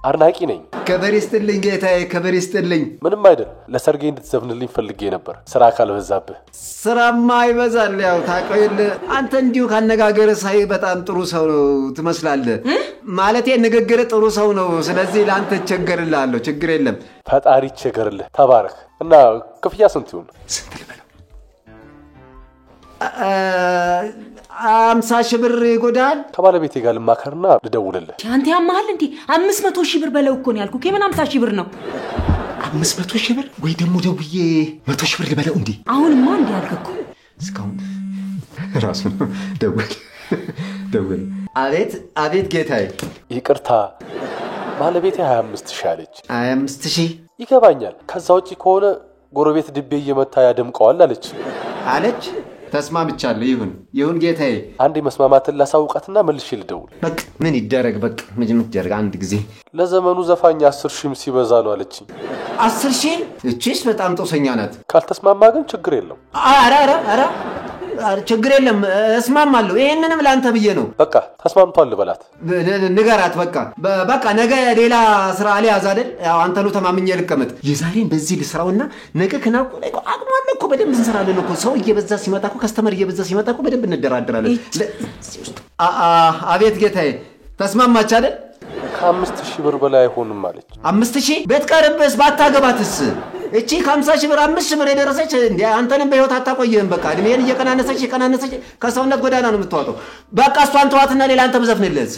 አርናቂ ነኝ ከበሪስትልኝ ጌታዬ ከበሪስትልኝ ምንም አይደል ለሰርጌ እንድትዘፍንልኝ ፈልጌ ነበር ስራ ካልበዛብህ ስራማ ይበዛል ያው ታቀይል አንተ እንዲሁ ካነጋገር ሳይ በጣም ጥሩ ሰው ነው ትመስላለህ ማለቴ ንግግር ጥሩ ሰው ነው ስለዚህ ላንተ ቸገርልሃለሁ ችግር የለም ፈጣሪ ቸገርልህ ተባረክ እና ክፍያ ስንት ይሁን ስንት ልበለው 50 ሺህ ብር ይጎዳል ከባለቤቴ ጋር ልማከርና ልደውልልህ አንተ ያማል እንዴ 500 ሺህ ብር በለው እኮ ነው ያልኩ ከምን 50 ሺህ ብር ነው 500 ሺህ ብር ወይ ደሞ ደውዬ 100 ሺህ ብር ልበለው እንዴ አሁንማ እንዴ ያልከኩ እስካሁን ራሱ ደውል አቤት ጌታዬ ይቅርታ ባለቤቴ 25 ሺህ አለች 25 ሺህ ይገባኛል ከዛ ውጪ ከሆነ ጎረቤት ድቤ እየመታ ያደምቀዋል አለች ተስማምቻለሁ ይሁን ጌታዬ አንዴ መስማማትን ላሳውቃትና መልሼ ልደውል በቃ ምን ይደረግ በቃ ምን ይደረግ አንድ ጊዜ ለዘመኑ ዘፋኝ 10 ሺህም ሲበዛ ነው አለችኝ 10 ሺህ እቺስ በጣም ጦሰኛ ናት ካልተስማማ ግን ችግር የለም አረ ችግር የለም እስማማለሁ ይሄንንም ላንተ ብዬ ነው በቃ ተስማምቷል ልበላት ንገራት በቃ ነገ ሌላ ስራ አልያዝ አይደል ያው አንተኑ ተማምኜ ልቀመጥ የዛሬን በዚህ ልስራውና ነገ ከናቁ ላይ አቅሟል እኮ በደንብ እንሰራለን እኮ ሰው እየበዛ ሲመጣ እኮ ከስተመር እየበዛ ሲመጣ እኮ በደንብ እንደራደራለን አቤት ጌታዬ ተስማማች አይደል ከ5000 ብር በላይ አይሆንም አለች 5000 ቤት ቀርብስ ባታገባትስ እቺ 50 ሺህ ብር 5 ሺህ ብር የደረሰች እንዴ አንተንም በህይወት አታቆየህም በቃ እድሜን እየቀናነሰች ከሰውነት ጎዳና ነው የምትዋጠው በቃ እሷን ተዋትና ሌላ አንተ በዘፍንልህ